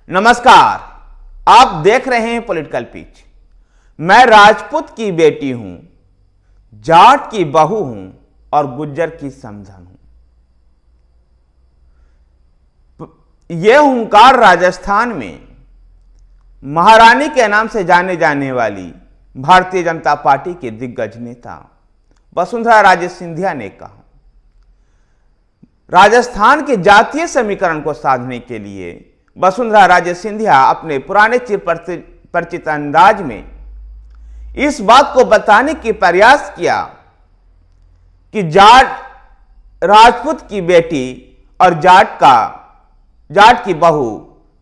नमस्कार, आप देख रहे हैं पॉलिटिकल पिच। मैं राजपूत की बेटी हूं, जाट की बहू हूं और गुज्जर की समधन हूं। यह हुंकार राजस्थान में महारानी के नाम से जाने जाने वाली भारतीय जनता पार्टी के दिग्गज नेता वसुंधरा राजे सिंधिया ने कहा। राजस्थान के जातीय समीकरण को साधने के लिए वसुंधरा राजे सिंधिया अपने पुराने चिर परिचित अंदाज में इस बात को बताने की प्रयास किया कि जाट राजपूत की बेटी और जाट की बहू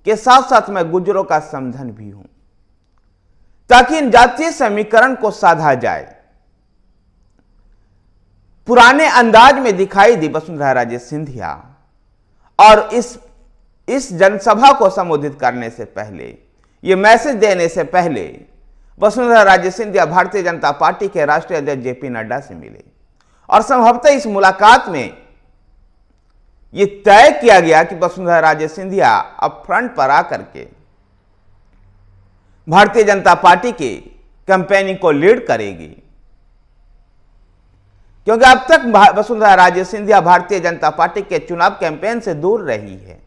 के साथ साथ मैं गुज्जरों का समधन भी हूं, ताकि इन जातीय समीकरण को साधा जाए। पुराने अंदाज में दिखाई दी वसुंधरा राजे सिंधिया और इस जनसभा को संबोधित करने से पहले, यह मैसेज देने से पहले वसुंधरा राजे सिंधिया भारतीय जनता पार्टी के राष्ट्रीय अध्यक्ष जेपी नड्डा से मिले और संभवतः इस मुलाकात में यह तय किया गया कि वसुंधरा राजे सिंधिया अब फ्रंट पर आकर के भारतीय जनता पार्टी की कैंपेनिंग को लीड करेगी, क्योंकि अब तक वसुंधरा राजे सिंधिया भारतीय जनता पार्टी के चुनाव कैंपेन से दूर रही है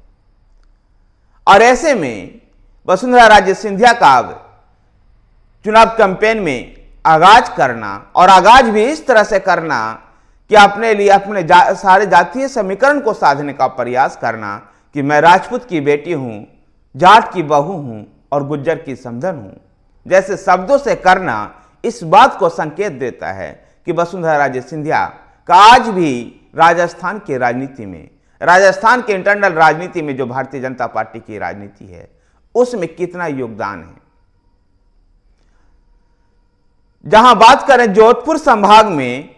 और ऐसे में वसुंधरा राजे सिंधिया का अब चुनाव कैंपेन में आगाज करना और आगाज भी इस तरह से करना कि अपने लिए अपने सारे जातीय समीकरण को साधने का प्रयास करना कि मैं राजपूत की बेटी हूं, जाट की बहू हूं और गुज्जर की समधन हूं, जैसे शब्दों से करना इस बात को संकेत देता है कि वसुंधरा राजे सिंधिया का आज भी राजस्थान की राजनीति में, राजस्थान के इंटरनल राजनीति में जो भारतीय जनता पार्टी की राजनीति है उसमें कितना योगदान है। जहां बात करें जोधपुर संभाग में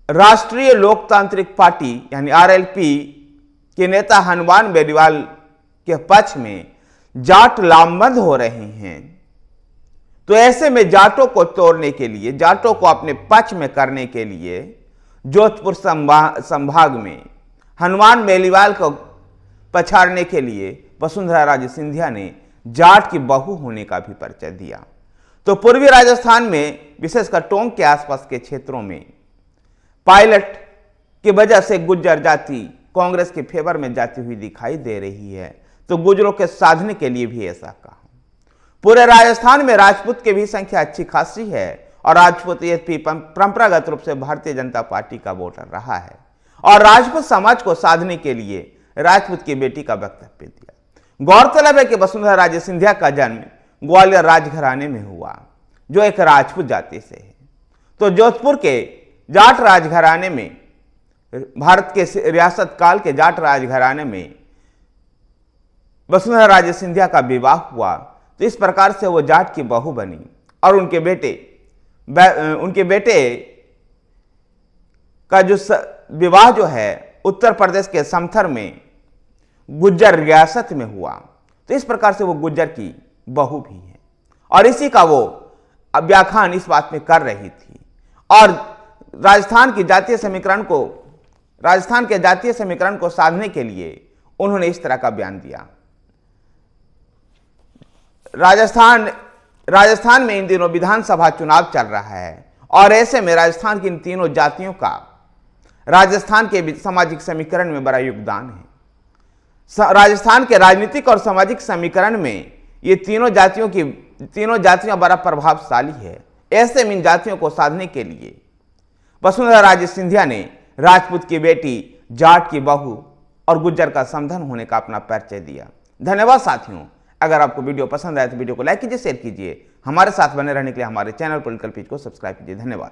राष्ट्रीय लोकतांत्रिक पार्टी यानी आरएलपी के नेता हनुमान बेनीवाल के पक्ष में जाट लामबंद हो रहे हैं, तो ऐसे में जाटों को तोड़ने के लिए, जाटों को अपने पक्ष में करने के लिए जोधपुर संभाग में हनुमान बेनीवाल को पछाड़ने के लिए वसुंधरा राजे सिंधिया ने जाट की बहू होने का भी परिचय दिया। तो पूर्वी राजस्थान में विशेषकर टोंक के आसपास के क्षेत्रों में पायलट की वजह से गुज्जर जाति कांग्रेस के फेवर में जाती हुई दिखाई दे रही है, तो गुज्जरों के साधने के लिए भी ऐसा कहा। पूरे राजस्थान में राजपूत की भी संख्या अच्छी खासी है और राजपूत एसपी परंपरागत रूप से भारतीय जनता पार्टी का वोटर रहा है और राजपूत समाज को साधने के लिए राजपूत की बेटी का वक्तव्य दिया। गौरतलब है कि वसुंधरा राजे सिंधिया का जन्म ग्वालियर राजघराने में हुआ, जो एक राजपूत जाति से है। तो जोधपुर के जाट राजघराने में, भारत के रियासत काल के जाट राजघराने में वसुंधरा राजे सिंधिया का विवाह हुआ, तो इस प्रकार से वो जाट की बहू बनी और उनके बेटे का जो विवाह जो है उत्तर प्रदेश के समथर में गुज्जर रियासत में हुआ, तो इस प्रकार से वो गुज्जर की बहू भी है और इसी का वो व्याख्यान इस बात में कर रही थी। और राजस्थान के जातीय समीकरण को साधने के लिए उन्होंने इस तरह का बयान दिया। राजस्थान में इन दिनों विधानसभा चुनाव चल रहा है और ऐसे में राजस्थान की इन तीनों जातियों का राजस्थान के सामाजिक समीकरण में बड़ा योगदान है। राजस्थान के राजनीतिक और सामाजिक समीकरण में ये तीनों जातियां बड़ा प्रभावशाली है। ऐसे में इन जातियों को साधने के लिए वसुंधरा राजे सिंधिया ने राजपूत की बेटी, जाट की बहू और गुज्जर का समधन होने का अपना परिचय दिया। धन्यवाद साथियों। अगर आपको वीडियो पसंद आए तो वीडियो को लाइक कीजिए, शेयर कीजिए। हमारे साथ बने रहने के लिए हमारे चैनल पॉलिटिकल पिच को सब्सक्राइब कीजिए। धन्यवाद।